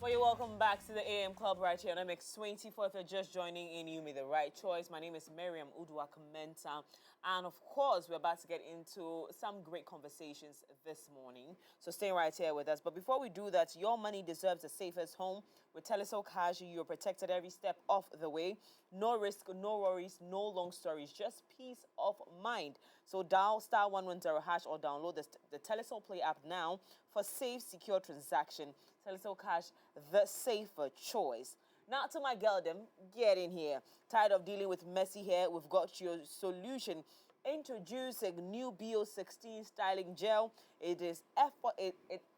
Well, you're welcome back to the AM Club right here on MX24. If you're just joining in, you made the right choice. My name is Miriam Uduak-Mensah. And of course, we're about to get into some great conversations this morning. So stay right here with us. But before we do that, your money deserves the safest home. With Telesol Cash, you're protected every step of the way. No risk, no worries, no long stories, just peace of mind. So dial star 110 hash or download the Telesol Play app now for safe, secure transaction. Telesol Cash, the safer choice. Now to my girl, them, get in here. Tired of dealing with messy hair? We've got your solution. Introducing new BO16 styling gel. It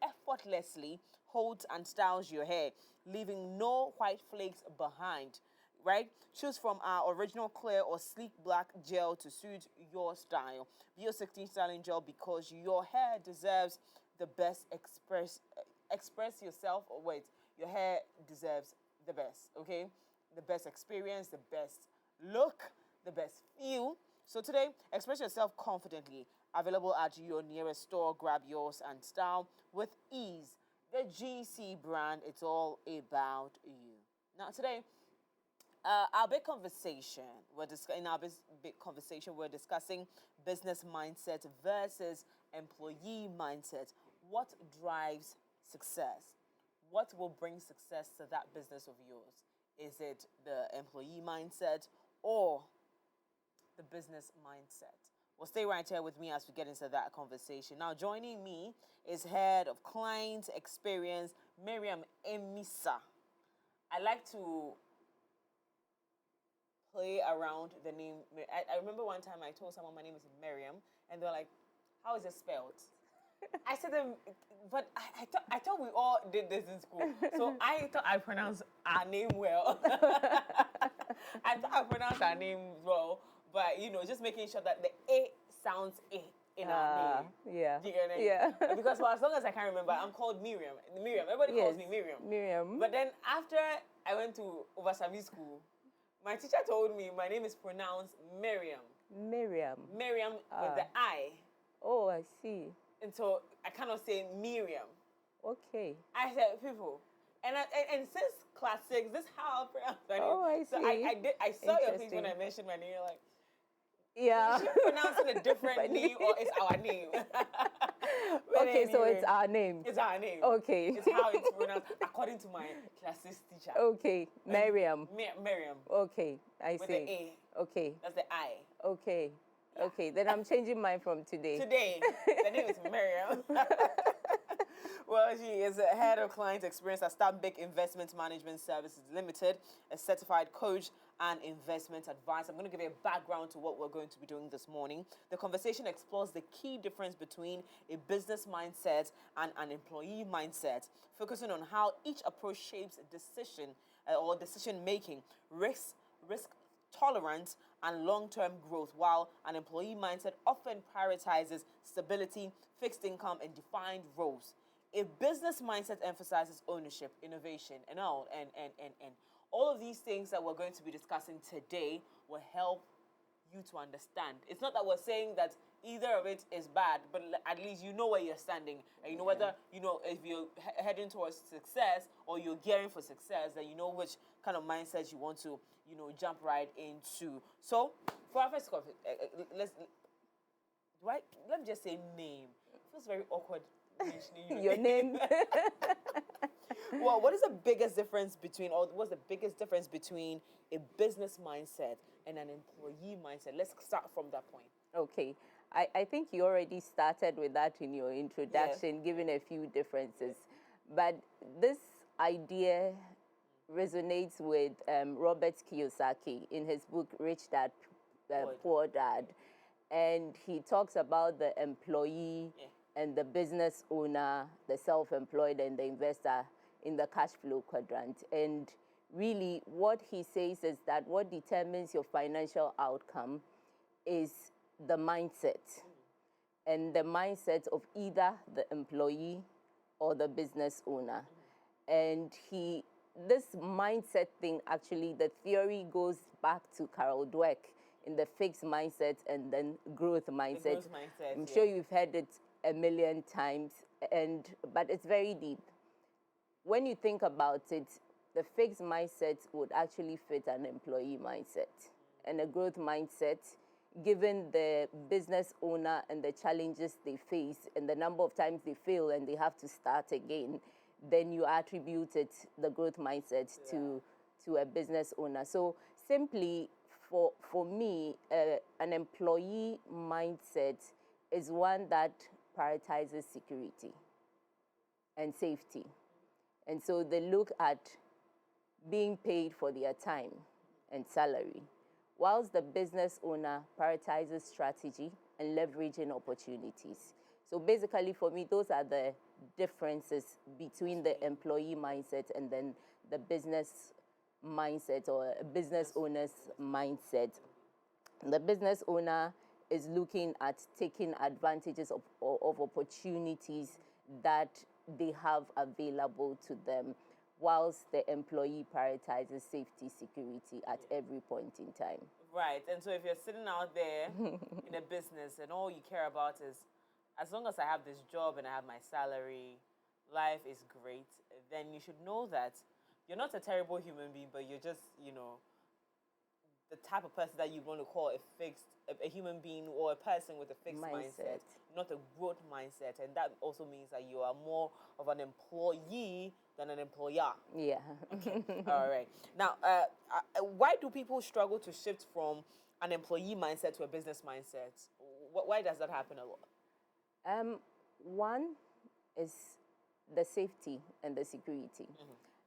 effortlessly holds and styles your hair, leaving no white flakes behind. Right? Choose from our original clear or sleek black gel to suit your style. BO16 styling gel, because your hair deserves the best. Express yourself, or wait, your hair deserves the best, okay? The best experience, the best look, the best feel. So today, express yourself confidently. Available at your nearest store. Grab yours and style with ease. The GC brand, it's all about you. Now today, our big conversation, we're discussing business mindset versus employee mindset. What drives success? What will bring success to that business of yours? Is it the employee mindset or the business mindset? Well, stay right here with me as we get into that conversation. Now, joining me is Head of Client Experience, Miriam Emisa. I like to play around the name. I remember one time I told someone my name is Miriam, and they're like, how is it spelled? I said them, but I thought we all did this in school. So I thought I pronounced our name well. I thought I pronounced our name well, but just making sure that the A sounds A in our name. Yeah. Do you get it? Yeah. Because for as long as I can remember, I'm called Miriam. Miriam. Everybody calls me Miriam. Miriam. But then after I went to Obasabi school, my teacher told me my name is pronounced Miriam. Miriam. Miriam with the I. Oh, I see. And so I cannot say Miriam. Okay. I said people. And since class 6, this is how I pronounce my name. Oh, I see. So I saw your face when I mentioned my name. You're like, yeah. is she pronouncing a different name or it's our name? Okay, anyway, so it's our name. It's our name. Okay. It's how it's pronounced according to my classes teacher. Okay. Miriam. Miriam. Okay, I see. With the A. Okay. That's the I. Okay. Yeah. Okay, then I'm changing mine from today. Today. The name is Miriam. Well, she is a head of client experience at Stanbic Investment Management Services Limited, a certified coach and investment advisor. I'm going to give you a background to what we're going to be doing this morning. The conversation explores the key difference between a business mindset and an employee mindset, focusing on how each approach shapes decision making, risk tolerance, and long-term growth, while an employee mindset often prioritizes stability, fixed income, and defined roles. A business mindset emphasizes ownership, innovation, and all of these things that we're going to be discussing today will help you to understand. It's not that we're saying that either of it is bad, but at least you know where you're standing, and you know whether if you're heading towards success or you're gearing for success, then you know which kind of mindset you want to jump right into. So for our first let me just say name. It feels very awkward mentioning your name. Well, what's the biggest difference between a business mindset and an employee mindset? Let's start from that point. Okay. I think you already started with that in your introduction, giving a few differences. But this idea resonates with Robert Kiyosaki in his book, Rich Dad, Poor Dad. And he talks about the employee and the business owner, the self-employed and the investor in the cash flow quadrant. And really what he says is that what determines your financial outcome is the mindset, and the mindset of either the employee or the business owner. And this mindset thing, actually, the theory goes back to Carol Dweck in the fixed mindset and then growth mindset. I'm sure you've heard it a million times, but it's very deep. when you think about it, the fixed mindset would actually fit an employee mindset, and a growth mindset, given the business owner and the challenges they face and the number of times they fail and they have to start again, then you attributed the growth mindset to a business owner. So simply, for me, an employee mindset is one that prioritizes security and safety. And so they look at being paid for their time and salary, whilst the business owner prioritizes strategy and leveraging opportunities. So basically, for me, those are the differences between the employee mindset and then the business mindset or a business owner's mindset. The business owner is looking at taking advantages of opportunities that they have available to them, whilst the employee prioritizes safety, security at every point in time. Right. And so if you're sitting out there in a business and all you care about is, as long as I have this job and I have my salary, life is great, then you should know that you're not a terrible human being, but you're just, the type of person that you want to call a human being or a person with a fixed mindset, not a growth mindset. And that also means that you are more of an employee than an employer. Yeah. Okay. All right. Now, why do people struggle to shift from an employee mindset to a business mindset? Why does that happen a lot? One is the safety and the security.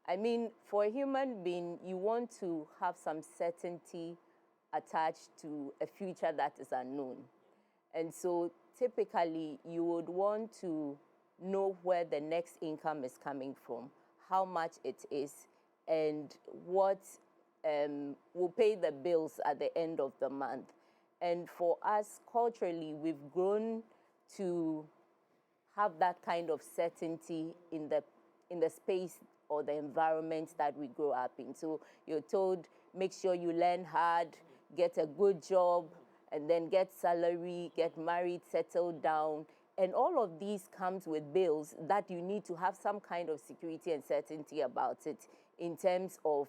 I mean, for a human being, you want to have some certainty attached to a future that is unknown. And so typically, you would want to know where the next income is coming from, how much it is, and what will pay the bills at the end of the month. And for us, culturally, we've grown to have that kind of certainty in the space or the environment that we grow up in. So you're told, make sure you learn hard, get a good job, and then get salary, get married, settle down. And all of these comes with bills that you need to have some kind of security and certainty about it in terms of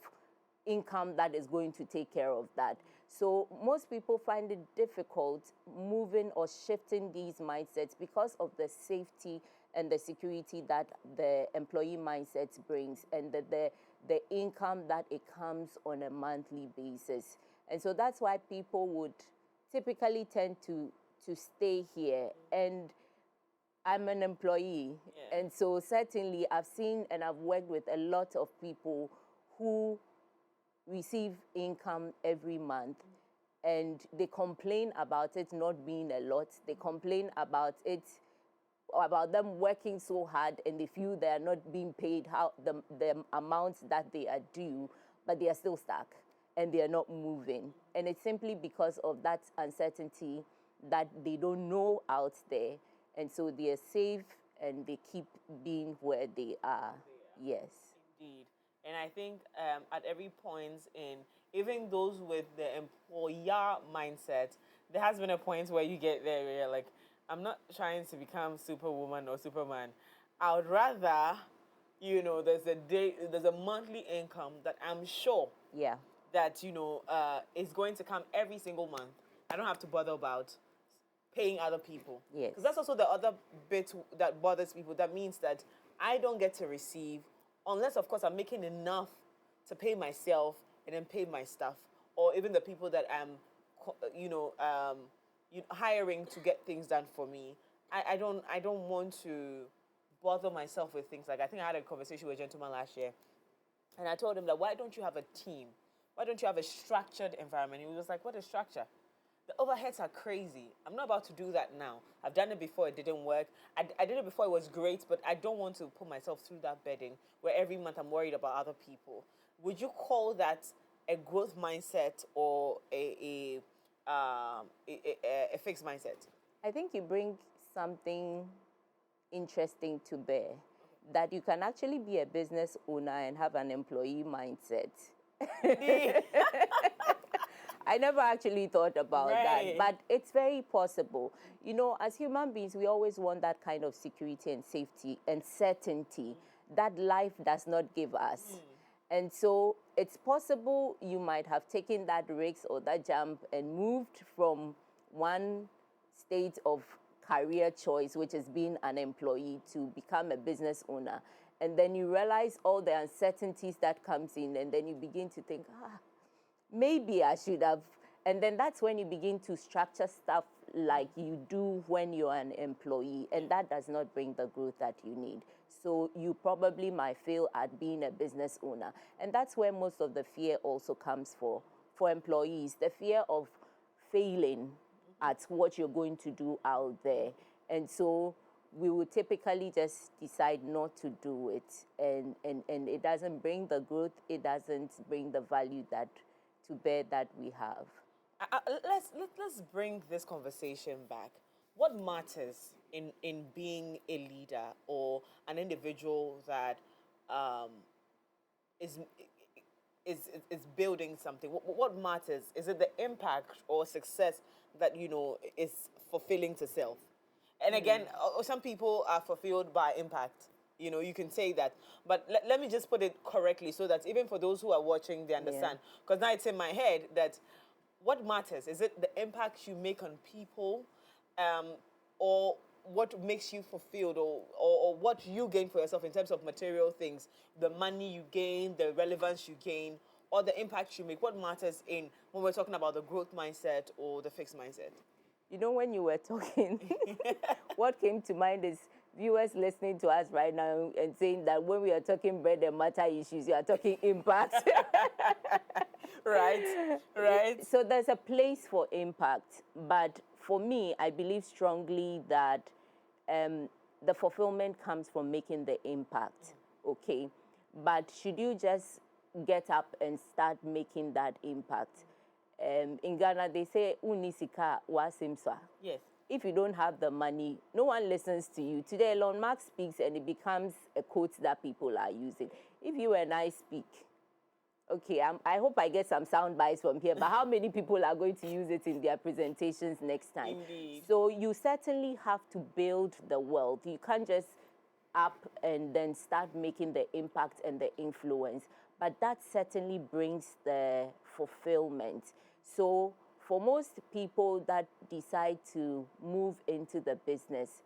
income that is going to take care of that. So most people find it difficult moving or shifting these mindsets because of the safety and the security that the employee mindset brings, and the income that it comes on a monthly basis. And so that's why people would typically tend to stay here. And I'm an employee. Yeah. And so certainly I've seen and I've worked with a lot of people who receive income every month, and they complain about it not being a lot. They complain about them working so hard, and they feel they are not being paid the amounts that they are due, but they are still stuck and they are not moving. And it's simply because of that uncertainty that they don't know out there, and so they are safe and they keep being where they are. Yes. Indeed. And I think at every point in, even those with the employer mindset, there has been a point where you get there where you're like, I'm not trying to become Superwoman or Superman. I would rather, there's a monthly income that I'm sure that, is going to come every single month. I don't have to bother about paying other people. Yes. Because that's also the other bit that bothers people. That means that I don't get to receive unless, of course, I'm making enough to pay myself and then pay my staff, or even the people that I'm, hiring to get things done for me. I don't want to bother myself with things like, I think I had a conversation with a gentleman last year, and I told him that, why don't you have a team? Why don't you have a structured environment? He was like, what is structure? The overheads are crazy. I'm not about to do that now. I've done it before, it didn't work. I did it before, it was great, but I don't want to put myself through that bedding where every month I'm worried about other people. Would you call that a growth mindset or a fixed mindset? I think you bring something interesting to bear, that you can actually be a business owner and have an employee mindset. I never actually thought about that, but it's very possible. As human beings, we always want that kind of security and safety and certainty that life does not give us. And so it's possible you might have taken that risk or that jump and moved from one state of career choice, which is being an employee, to become a business owner. And then you realize all the uncertainties that comes in, and then you begin to think, maybe I should have. And then that's when you begin to structure stuff like you do when you're an employee, and that does not bring the growth that you need. So you probably might fail at being a business owner. And that's where most of the fear also comes for employees, the fear of failing at what you're going to do out there. And so we would typically just decide not to do it. And it doesn't bring the growth, it doesn't bring the value that to bear that we have. Let's bring this conversation back. What matters in being a leader or an individual that is building something? What matters? Is it the impact or success that is fulfilling to self? And again, some people are fulfilled by impact. You can say that. But let me just put it correctly so that even for those who are watching, they understand. Because now it's in my head that what matters? Is it the impact you make on people, or what makes you fulfilled, or what you gain for yourself in terms of material things, the money you gain, the relevance you gain, or the impact you make? What matters when we're talking about the growth mindset or the fixed mindset? When you were talking, what came to mind is viewers listening to us right now and saying that when we are talking bread and matter issues, you are talking impact. Right. So there's a place for impact. But for me, I believe strongly that the fulfillment comes from making the impact. Okay. But should you just get up and start making that impact? In Ghana, they say, unisika wasimswa. Yes. If you don't have the money, no one listens to you. Today, Elon Musk speaks and it becomes a quote that people are using. If you and I speak, okay, I hope I get some sound bites from here, but how many people are going to use it in their presentations next time? Indeed. So you certainly have to build the wealth. You can't just up and then start making the impact and the influence. But that certainly brings the fulfillment. So for most people that decide to move into the business,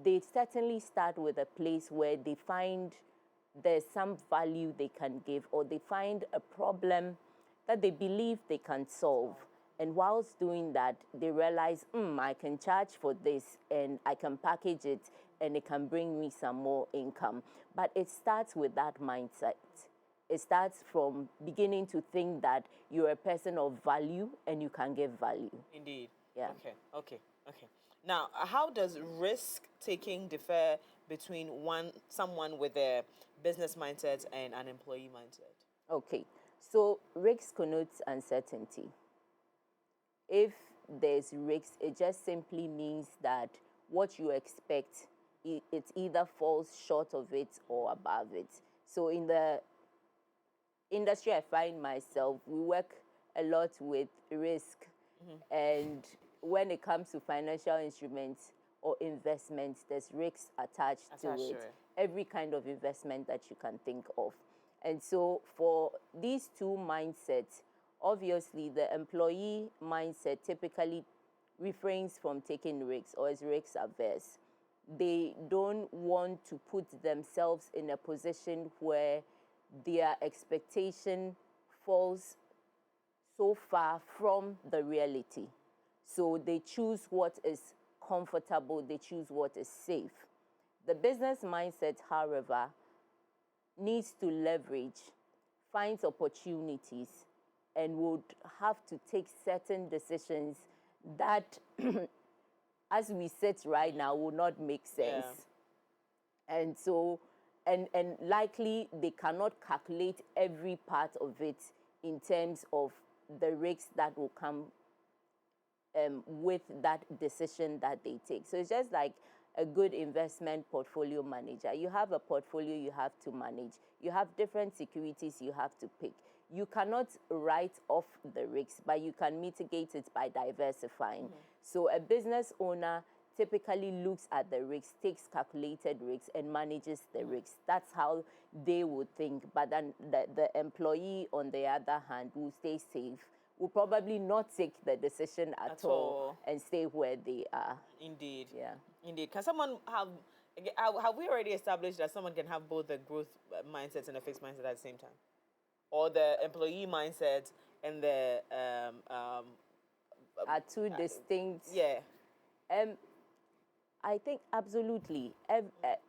they certainly start with a place where they find there's some value they can give, or they find a problem that they believe they can solve. And whilst doing that, they realize, I can charge for this and I can package it and it can bring me some more income. But it starts with that mindset. It starts from beginning to think that you're a person of value and you can give value. Indeed. Yeah. Okay. Now, how does risk taking differ between someone with a business mindset and an employee mindset? Okay. So risk connotes uncertainty. If there's risk, it just simply means that what you expect, it either falls short of it or above it. So in the industry I find myself, we work a lot with risk. And when it comes to financial instruments or investments, there's risks attached to it. Every kind of investment that you can think of. And so for these two mindsets, obviously the employee mindset typically refrains from taking risks or is risk averse. They don't want to put themselves in a position where their expectation falls so far from the reality. So they choose what is comfortable, they choose what is safe. The business mindset, however, needs to leverage, finds opportunities, and would have to take certain decisions that, as we sit right now, will not make sense. And so, and likely they cannot calculate every part of it in terms of the risks that will come with that decision that they take. So it's just like a good investment portfolio manager. You have a portfolio you have to manage. You have different securities you have to pick. You cannot write off the risks, but you can mitigate it by diversifying. So a business owner typically looks at the risks, takes calculated risks, and manages the risks. That's how they would think. But then the employee, on the other hand, will stay safe, will probably not take the decision at all and stay where they are. Indeed. Yeah. Indeed. Can someone have we already established that someone can have both the growth mindset and a fixed mindset at the same time? Or the employee mindset and the are two distinct. Yeah. I think absolutely.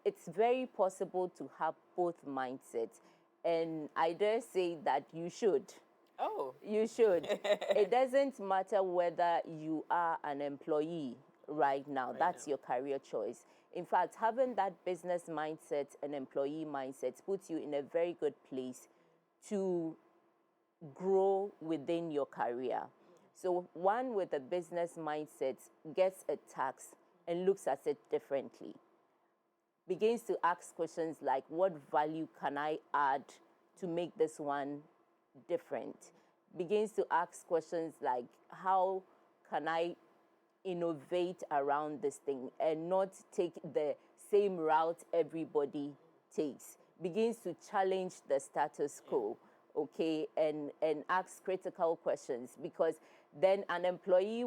It's very possible to have both mindsets. And I dare say that you should. Oh. You should. It doesn't matter whether you are an employee right now. That's your career choice. In fact, having that business mindset and employee mindset puts you in a very good place to grow within your career. So one with a business mindset gets a task and looks at it differently. Begins to ask questions like, what value can I add to make this one different? Begins to ask questions like, how can I innovate around this thing and not take the same route everybody takes? Begins to challenge the status quo, okay, and ask critical questions, because then an employee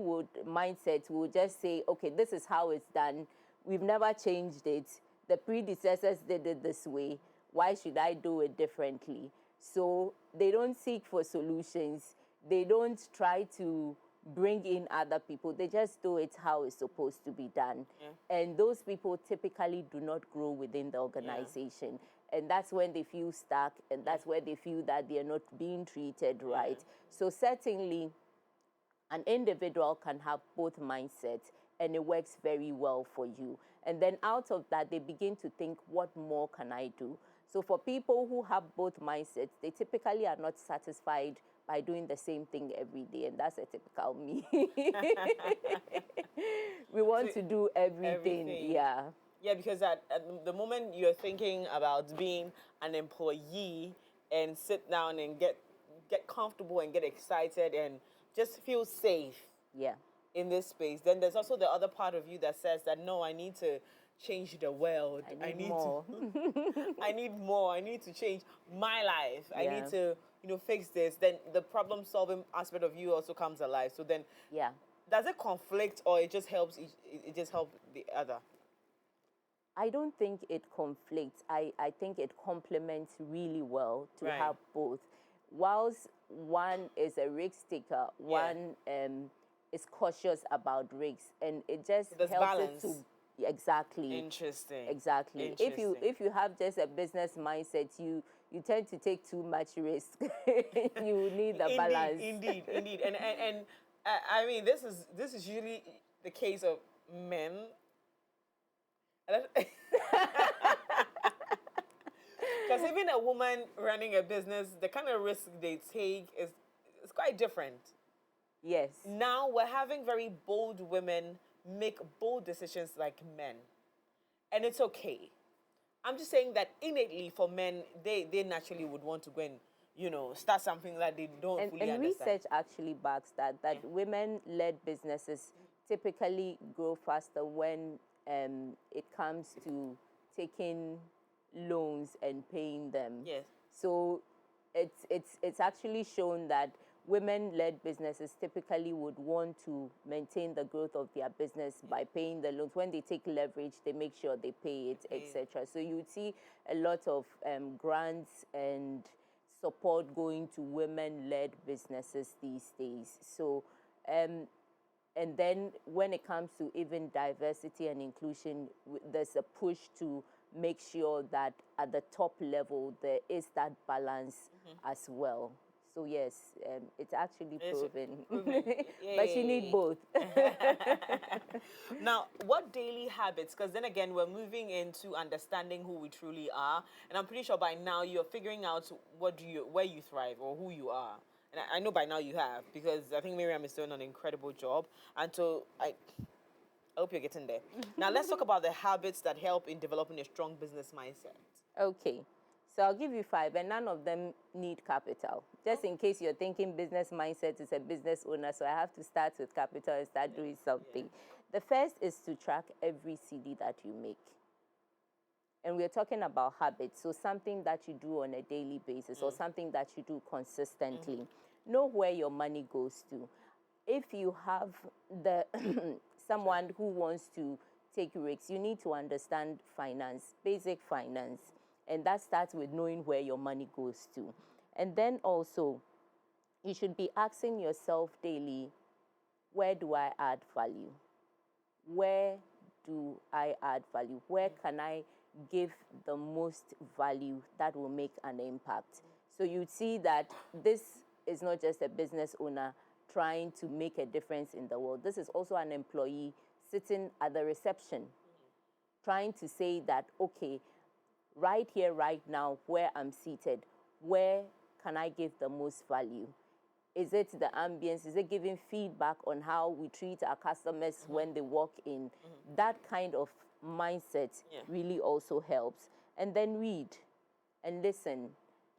mindset will just say, okay, this is how it's done. We've never changed it. The predecessors did it this way. Why should I do it differently? So they don't seek for solutions. They don't try to bring in other people. They just do it how it's supposed to be done. Yeah. And those people typically do not grow within the organization. Yeah. And that's when they feel stuck, and that's where they feel that they're not being treated right. So certainly, an individual can have both mindsets, and it works very well for you. And then out of that, they begin to think, what more can I do? So for people who have both mindsets, they typically are not satisfied by doing the same thing every day. And that's a typical me. We want to do everything. Yeah. Yeah, because at the moment you're thinking about being an employee and sit down and get comfortable and get excited and just feel safe in this space, then there's also the other part of you that says that, no, I need to change the world. I need more. I need more. I need to change my life. I need to, fix this. Then the problem solving aspect of you also comes alive. So then, does it conflict, or it just helps? It just helps the other? I don't think it conflicts. I think it complements really well to have both. Whilst one is a risk taker, one is cautious about risks, and it just helps balance. It to exactly. Interesting. Exactly. Interesting. If you have just a business mindset, you tend to take too much risk. You need the balance. Indeed. And I mean, this is usually the case of men. Because even a woman running a business, the kind of risk they take is quite different. Yes. Now we're having very bold women make bold decisions like men. And it's okay. I'm just saying that innately for men, they naturally would want to go and, start something that they don't fully understand. And research actually backs that women-led businesses typically grow faster when it comes to taking loans and paying them. Yes. So it's actually shown that women-led businesses typically would want to maintain the growth of their business by paying the loans. When they take leverage, they make sure they pay it, etc. So you would see a lot of grants and support going to women-led businesses these days. So, and then when it comes to even diversity and inclusion, there's a push to make sure that at the top level there is that balance as well. So yes, it's actually proven. But you need both. Now, what daily habits? Because then again, we're moving into understanding who we truly are, and I'm pretty sure by now you're figuring out where you thrive or who you are. And I know by now you have, because I think Miriam is doing an incredible job. And so I hope you're getting there. Now let's talk about the habits that help in developing a strong business mindset. Okay. So I'll give you 5, and none of them need capital. Just in case you're thinking business mindset is a business owner, so I have to start with capital and start doing something. The first is to track every CD that you make. And we're talking about habits, so something that you do on a daily basis or something that you do consistently. Know where your money goes to. If you have the someone who wants to take risks, you need to understand finance, basic finance. And that starts with knowing where your money goes to. And then also, you should be asking yourself daily, where do I add value? Where do I add value? Where can I give the most value that will make an impact? So you'd see that this is not just a business owner trying to make a difference in the world. This is also an employee sitting at the reception, trying to say that, okay, right here, right now, where I'm seated, where can I give the most value? Is it the ambience? Is it giving feedback on how we treat our customers when they walk in? That kind of mindset really also helps. And then read and listen.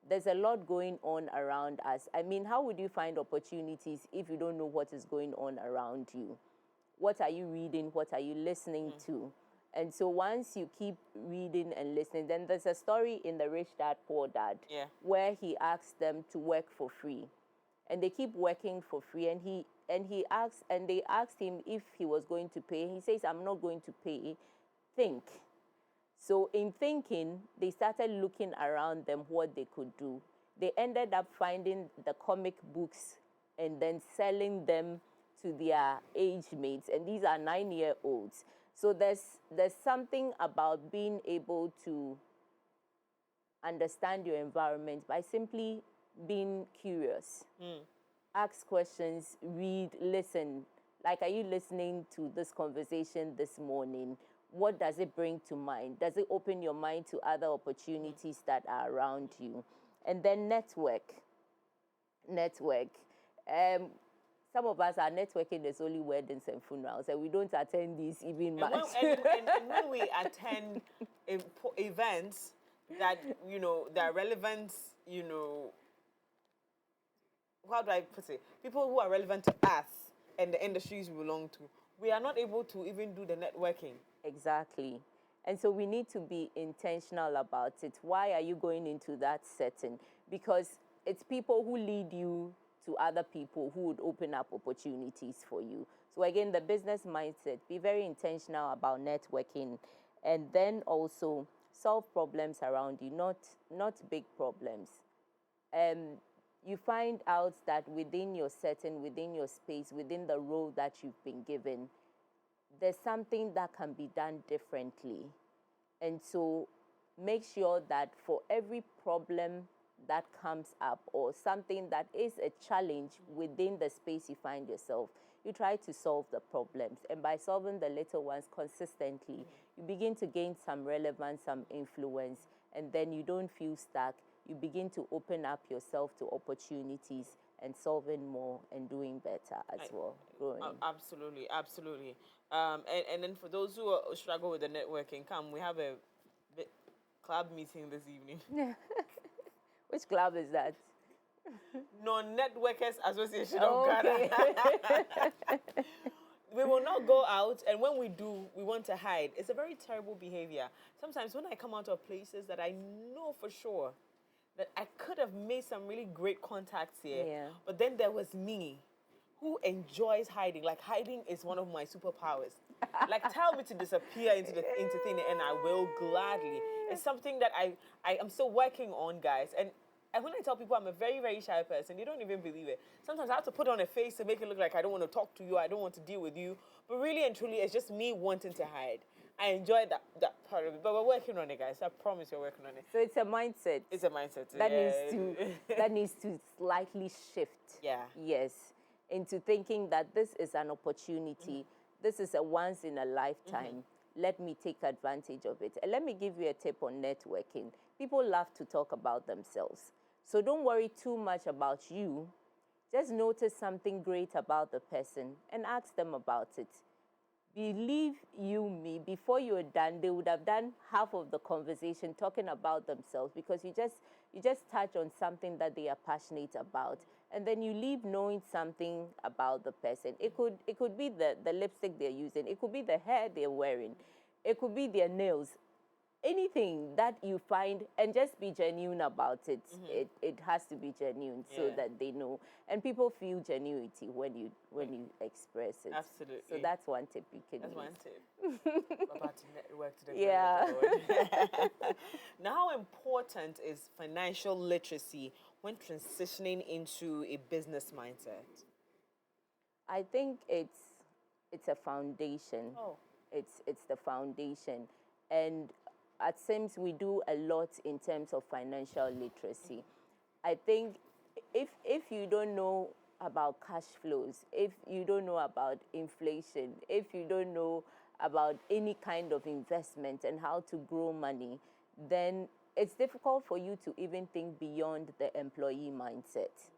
There's a lot going on around us. I mean, how would you find opportunities if you don't know what is going on around you? What are you reading? What are you listening to? And so once you keep reading and listening, then there's a story in The Rich Dad, Poor Dad, where he asked them to work for free. And they keep working for free. And they asked him if he was going to pay. He says, I'm not going to pay. Think. So in thinking, they started looking around them what they could do. They ended up finding the comic books and then selling them to their age mates. And these are 9-year-olds. So there's something about being able to understand your environment by simply being curious. Ask questions, read, listen. Like, are you listening to this conversation this morning? What does it bring to mind? Does it open your mind to other opportunities that are around you? And then network. Some of us, our networking is only weddings and funerals, and we don't attend these even much. And when we attend events that, that are relevant, how do I put it? People who are relevant to us and the industries we belong to, we are not able to even do the networking. Exactly. And so we need to be intentional about it. Why are you going into that setting? Because it's people who lead you to other people who would open up opportunities for you. So again, the business mindset, be very intentional about networking, and then also solve problems around you, not big problems. You find out that within your setting, within your space, within the role that you've been given, there's something that can be done differently. And so make sure that for every problem that comes up or something that is a challenge within the space you find yourself, you try to solve the problems. And by solving the little ones consistently, you begin to gain some relevance, some influence, and then you don't feel stuck. You begin to open up yourself to opportunities and solving more and doing better as well. Growing. Absolutely, absolutely. And then for those who struggle with the networking, we have a club meeting this evening. Which club is that? Non-Networkers Association of Ghana. We will not go out, and when we do, we want to hide. It's a very terrible behavior. Sometimes when I come out of places that I know for sure that I could have made some really great contacts here, but then there was me, who enjoys hiding. Like, hiding is one of my superpowers. Like, tell me to disappear into thing, and I will gladly. It's something that I am still working on, guys. And when I tell people I'm a very, very shy person, they don't even believe it. Sometimes I have to put on a face to make it look like I don't want to talk to you, I don't want to deal with you. But really and truly, it's just me wanting to hide. I enjoy that part of it, but we're working on it, guys. I promise we're working on it. So it's a mindset. It's a mindset. That needs to slightly shift. Yeah. Yes, into thinking that this is an opportunity. This is a once in a lifetime. Let me take advantage of it. And let me give you a tip on networking. People love to talk about themselves. So don't worry too much about you. Just notice something great about the person and ask them about it. believe you me, before you're done, they would have done half of the conversation talking about themselves, because you just touch on something that they are passionate about, and then you leave knowing something about the person. It could be the lipstick they're using, it could be the hair they're wearing, it could be their nails, anything that you find, and just be genuine about it. It has to be genuine, so that they know, and people feel genuinity when you express it. Absolutely. So that's one tip you can That's use. one tip. About to network to the Yeah. Now, how important is financial literacy when transitioning into a business mindset? I think it's a foundation. Oh. It's the foundation, and at Sims we do a lot in terms of financial literacy. I think if you don't know about cash flows, if you don't know about inflation, if you don't know about any kind of investment and how to grow money, then it's difficult for you to even think beyond the employee mindset.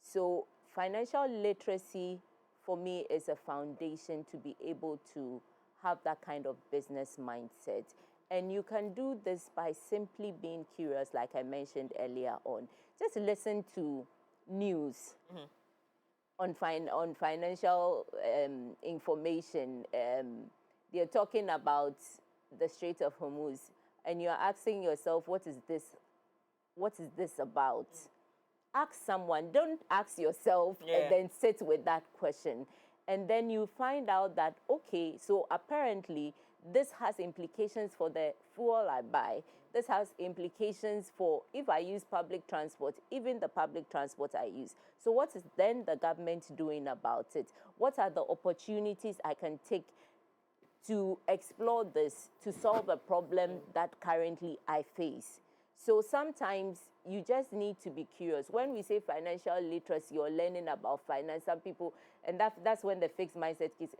So financial literacy for me is a foundation to be able to have that kind of business mindset. And you can do this by simply being curious, like I mentioned earlier on. Just listen to news on financial information. They're talking about the Strait of Hormuz, and you're asking yourself, what is this? What is this about? Ask someone. Don't ask yourself and then sit with that question. And then you find out that, okay, so apparently this has implications for the fuel I buy. This has implications for if I use public transport, even the public transport I use. So what is then the government doing about it? What are the opportunities I can take to explore this, to solve a problem that currently I face? So sometimes you just need to be curious. When we say financial literacy, you're learning about finance. Some people, and that's when the fixed mindset is,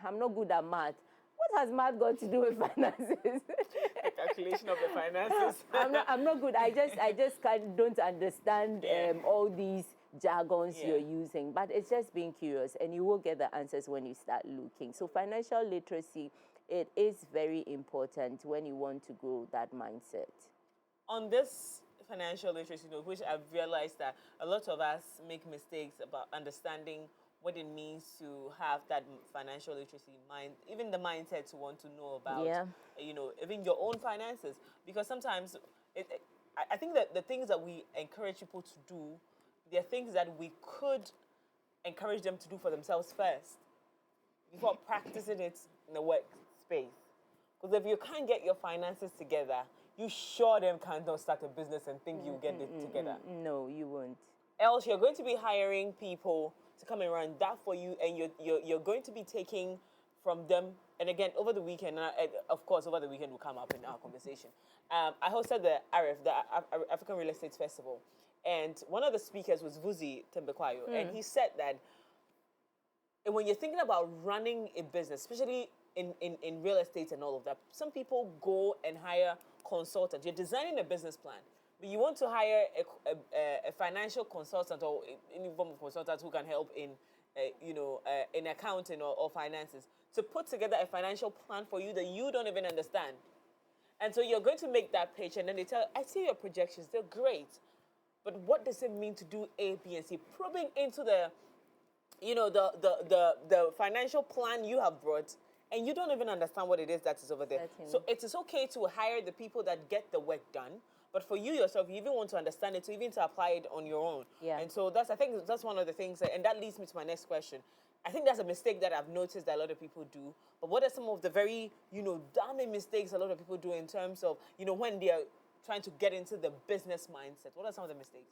I'm not good at math. What has math got to do with finances? The calculation of the finances. I'm not good. I just don't understand all these jargons you're using. But it's just being curious, and you will get the answers when you start looking. So financial literacy, it is very important when you want to grow that mindset. On this financial literacy note, which I've realized that a lot of us make mistakes about understanding what it means to have that financial literacy mind, even the mindset to want to know about, even your own finances. Because sometimes I think that the things that we encourage people to do, they're things that we could encourage them to do for themselves first before practicing it in the workspace. Because if you can't get your finances together, you sure them cannot start a business and think you'll get it together. No, you won't. Else you're going to be hiring people to come and run that for you, and you're going to be taking from them. And again, over the weekend, of course, over the weekend will come up in our conversation. I hosted the ARIF, the African Real Estate Festival, and one of the speakers was Vuzi Tembekwayo, and he said that when you're thinking about running a business, especially in real estate and all of that, some people go and hire consultants. You're designing a business plan, but you want to hire a financial consultant or any form of consultant who can help in accounting or finances to put together a financial plan for you that you don't even understand. And so you're going to make that pitch, and then they tell, I see your projections, they're great, but what does it mean to do A, B, and C? Probing into the financial plan you have brought, and you don't even understand what it is that is over there. So it is okay to hire the people that get the work done, but for you yourself, you even want to understand it, even to apply it on your own. Yeah. And so I think that's one of the things, and that leads me to my next question. I think that's a mistake that I've noticed that a lot of people do. But what are some of the very, damning mistakes a lot of people do in terms of, when they are trying to get into the business mindset? What are some of the mistakes?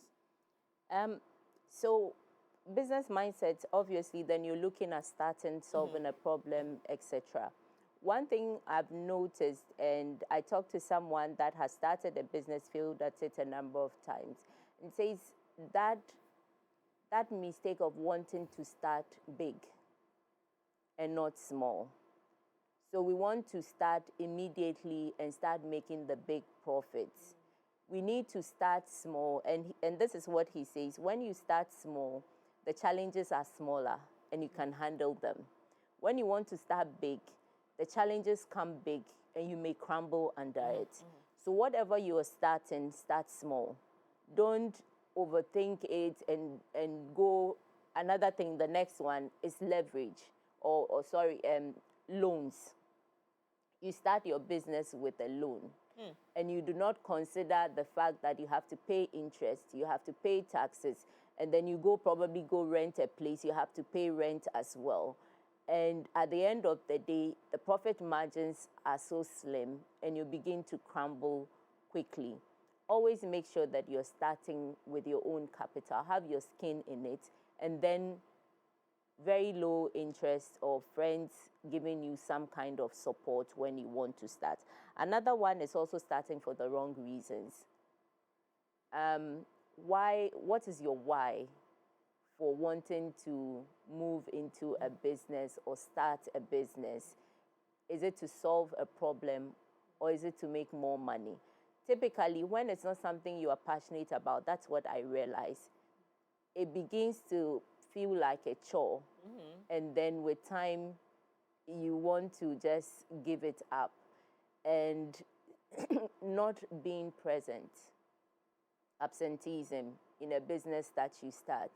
So business mindset, obviously, then you're looking at starting, solving a problem, etc. One thing I've noticed, and I talked to someone that has started a business, failed at it a number of times, and says that mistake of wanting to start big and not small. So we want to start immediately and start making the big profits. We need to start small, and this is what he says: when you start small, the challenges are smaller and you can handle them. When you want to start big, the challenges come big and you may crumble under it. So whatever you are starting, start small. Don't overthink it and go. Another thing, the next one is leverage or loans. You start your business with a loan and you do not consider the fact that you have to pay interest, you have to pay taxes, and then you probably go rent a place, you have to pay rent as well. And at the end of the day, the profit margins are so slim and you begin to crumble quickly. Always make sure that you're starting with your own capital, have your skin in it, and then very low interest or friends giving you some kind of support when you want to start. Another one is also starting for the wrong reasons. What is your why for wanting to move into a business or start a business? Is it to solve a problem or is it to make more money? Typically, when it's not something you are passionate about, that's what I realize. It begins to feel like a chore. And then with time, you want to just give it up. And not being present, absenteeism in a business that you start,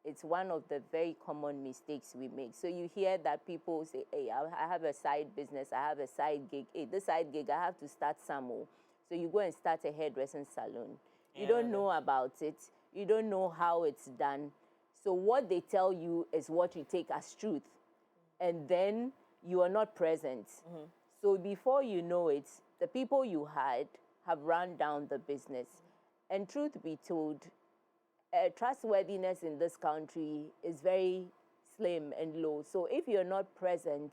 it's one of the very common mistakes we make. So you hear that people say, hey, I have a side business, I have a side gig. Hey, this side gig, I have to start somewhere. So you go and start a hairdressing salon. You don't know about it. You don't know how it's done. So what they tell you is what you take as truth. And then you are not present. So before you know it, the people you had have run down the business. And truth be told, trustworthiness in this country is very slim and low. So if you're not present,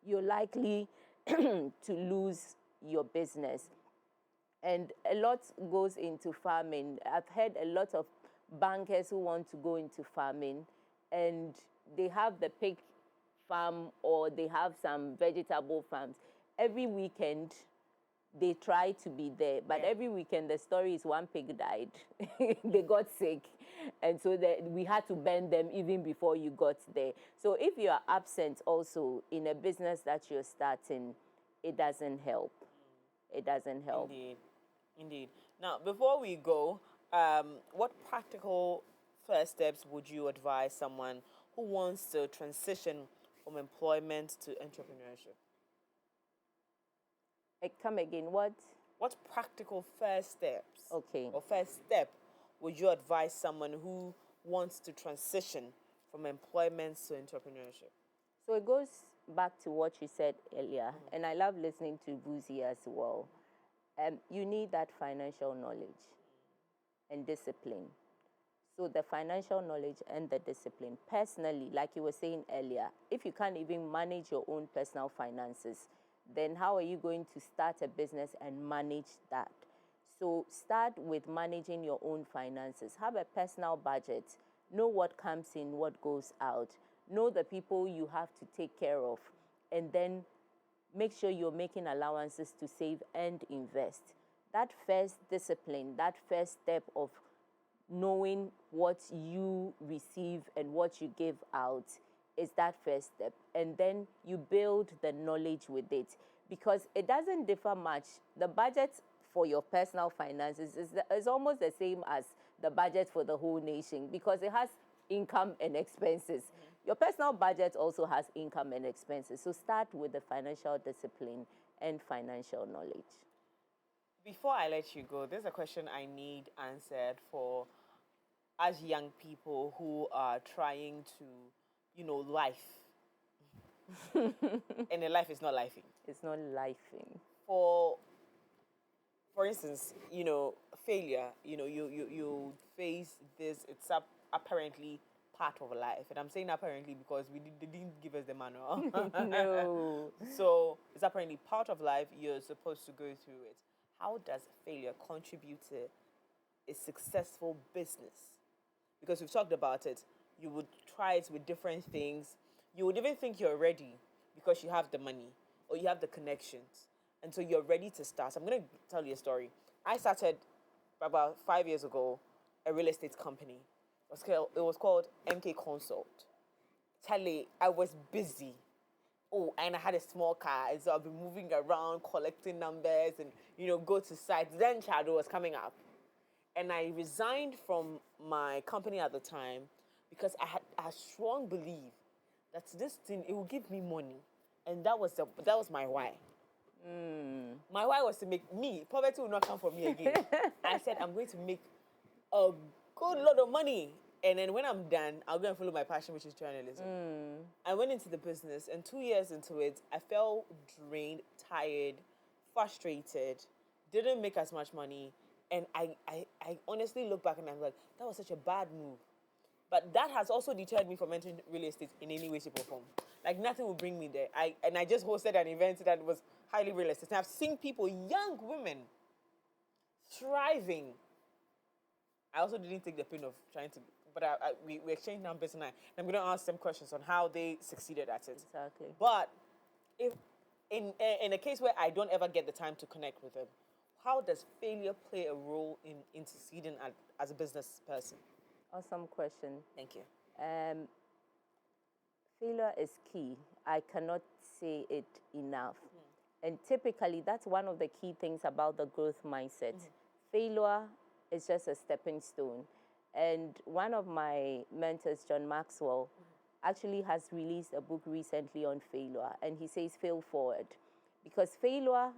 you're likely to lose your business. And a lot goes into farming. I've heard a lot of bankers who want to go into farming and they have the pig farm or they have some vegetable farms. Every weekend, they try to be there, but every weekend the story is one pig died. They got sick, and so we had to bend them even before you got there. So if you are absent also in a business that you're starting, it doesn't help. It doesn't help. Indeed. Now, before we go, what practical first steps would you advise someone who wants to transition from employment to entrepreneurship? Come again, what? What practical first steps or first step would you advise someone who wants to transition from employment to entrepreneurship? So it goes back to what you said earlier, and I love listening to Vusi as well. You need that financial knowledge and discipline. So the financial knowledge and the discipline. Personally, like you were saying earlier, if you can't even manage your own personal finances, then how are you going to start a business and manage that? So start with managing your own finances. Have a personal budget. Know what comes in, what goes out. Know the people you have to take care of. And then make sure you're making allowances to save and invest. That first discipline, that first step of knowing what you receive and what you give out is that first step. And then you build the knowledge with it, because it doesn't differ much. The budget for your personal finances is almost the same as the budget for the whole nation, because it has income and expenses. Your personal budget also has income and expenses. So start with the financial discipline and financial knowledge. Before I let you go, there's a question I need answered for us young people who are trying to, life. And the life is not lifing. It's not lifing. For instance, failure, you face this, it's apparently part of life. And I'm saying apparently because they didn't give us the manual. No. So it's apparently part of life. You're supposed to go through it. How does failure contribute to a successful business? Because we've talked about it. You would try it with different things. You would even think you're ready because you have the money or you have the connections. And so you're ready to start. So I'm going to tell you a story. I started about 5 years ago a real estate company. It was called MK Consult. Charlie, I was busy. Oh, and I had a small car, and so I've been moving around, collecting numbers, and go to sites. Then Shadow was coming up, and I resigned from my company at the time because I had a strong belief that this thing it will give me money, and that was my why. My why was to make me poverty will not come for me again. I said I'm going to make a good lot of money. And then when I'm done, I'll go and follow my passion, which is journalism. I went into the business, and 2 years into it, I felt drained, tired, frustrated, didn't make as much money. And I honestly look back and I'm like, that was such a bad move. But that has also deterred me from entering real estate in any way, shape, or form. Like, nothing will bring me there. I just hosted an event that was highly real estate. And I've seen people, young women, thriving. I also didn't take the pain of trying to, but we exchanged numbers, and I'm going to ask them questions on how they succeeded at it. Exactly. But if in a case where I don't ever get the time to connect with them, how does failure play a role in succeeding as a business person? Awesome question. Thank you. Failure is key. I cannot say it enough. And typically, that's one of the key things about the growth mindset. Failure is just a stepping stone. And one of my mentors, John Maxwell, actually has released a book recently on failure. And he says, fail forward. Because failure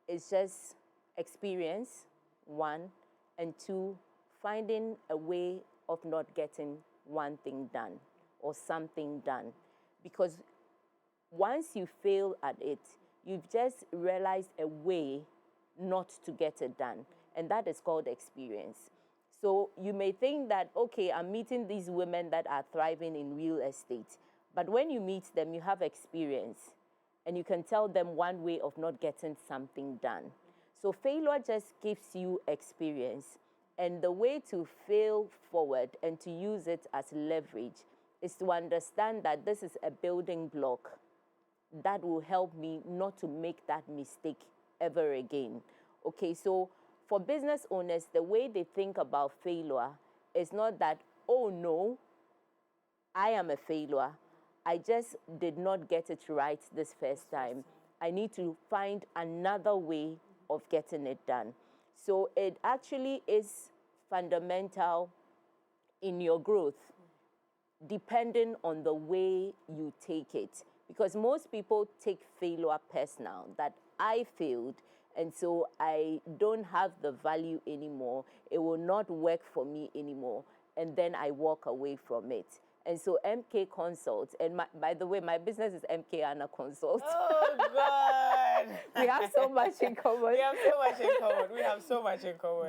is just experience, one, and two, finding a way of not getting one thing done or something done. Because once you fail at it, you've just realized a way not to get it done. And that is called experience. So you may think that, okay, I'm meeting these women that are thriving in real estate. But when you meet them, you have experience. And you can tell them one way of not getting something done. So failure just gives you experience. And the way to fail forward and to use it as leverage is to understand that this is a building block that will help me not to make that mistake ever again. Okay, so for business owners, the way they think about failure is not that, oh no, I am a failure. I just did not get it right this first time. I need to find another way of getting it done. So it actually is fundamental in your growth, depending on the way you take it. Because most people take failure personal, that I failed, and so I don't have the value anymore. It will not work for me anymore. And then I walk away from it. And so MK Consult, and by the way, my business is MK Anna Consult. Oh, God. We have so much in common. We have so much in common. We have so much in common.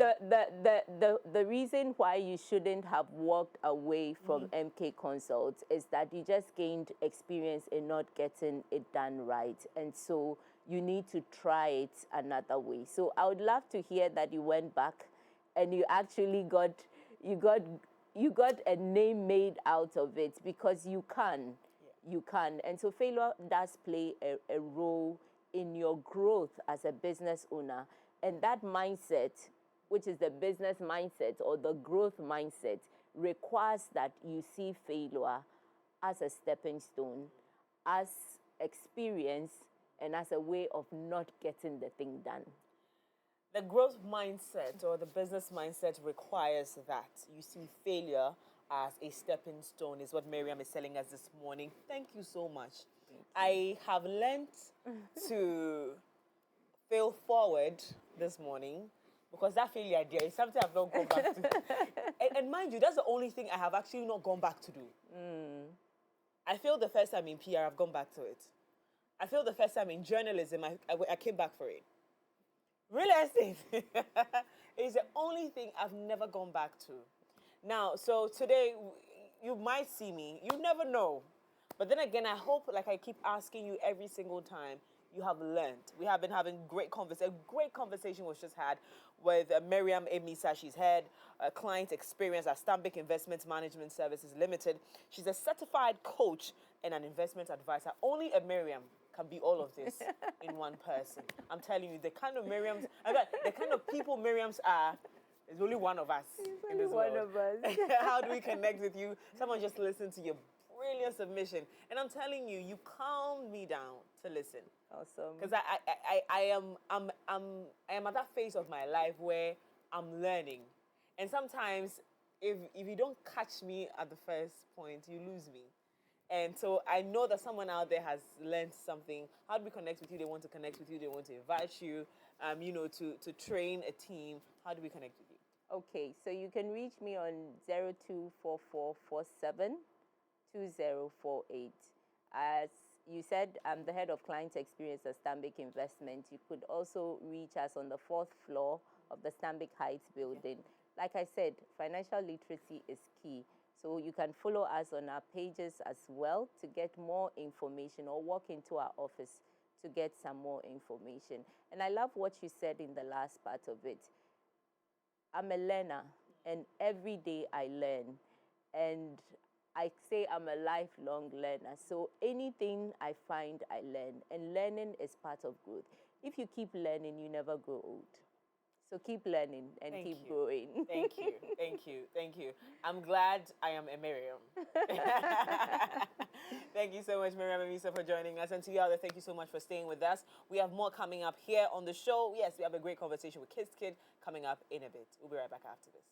The reason why you shouldn't have walked away from MK Consult is that you just gained experience in not getting it done right. And so you need to try it another way. So I would love to hear that you went back and you actually got a name made out of it, because you can. Yeah. You can. And so failure does play a role in your growth as a business owner. And that mindset, which is the business mindset or the growth mindset, requires that you see failure as a stepping stone, as experience, and as a way of not getting the thing done. The growth mindset or the business mindset requires that you see failure as a stepping stone, is what Miriam is telling us this morning. Thank you so much. I have learned to fail forward this morning, because that failure idea is something I've not gone back to. And mind you, that's the only thing I have actually not gone back to do. I failed the first time in PR, I've gone back to it. I failed the first time in journalism, I came back for it. Real estate is the only thing I've never gone back to. Now, so today, you might see me. You never know. But then again, I hope, like I keep asking you every single time, you have learned. We have been having great conversation. A great conversation was just had with Miriam Emisa. She's head client experience at Stanbic Investment Management Services Limited. She's a certified coach and an investment advisor. Only a Miriam can be all of this in one person. I'm telling you, the kind of Miriams, the kind of people Miriams are, there's only one of us in this world. One of us. How do we connect with you? Someone just listen to your million submission. And I'm telling you, you calmed me down to listen. Awesome. Because I am at that phase of my life where I'm learning. And sometimes if you don't catch me at the first point, you lose me. And so I know that someone out there has learned something. How do we connect with you? They want to connect with you. They want to invite you, to train a team. How do we connect with you? Okay, so you can reach me on 0244472048. As you said, I'm the head of client experience at Stanbic Investment. You could also reach us on the 4th floor of the Stanbic Heights building. Like I said, financial literacy is key. So you can follow us on our pages as well to get more information, or walk into our office to get some more information. And I love what you said in the last part of it. I'm a learner, and every day I learn. And I say I'm a lifelong learner. So anything I find, I learn. And learning is part of growth. If you keep learning, you never grow old. So keep learning and keep growing. Thank you. Thank you. Thank you. I'm glad I am a Miriam. Thank you so much, Miriam Amisa, for joining us. And to you out there, thank you so much for staying with us. We have more coming up here on the show. Yes, we have a great conversation with KizKid coming up in a bit. We'll be right back after this.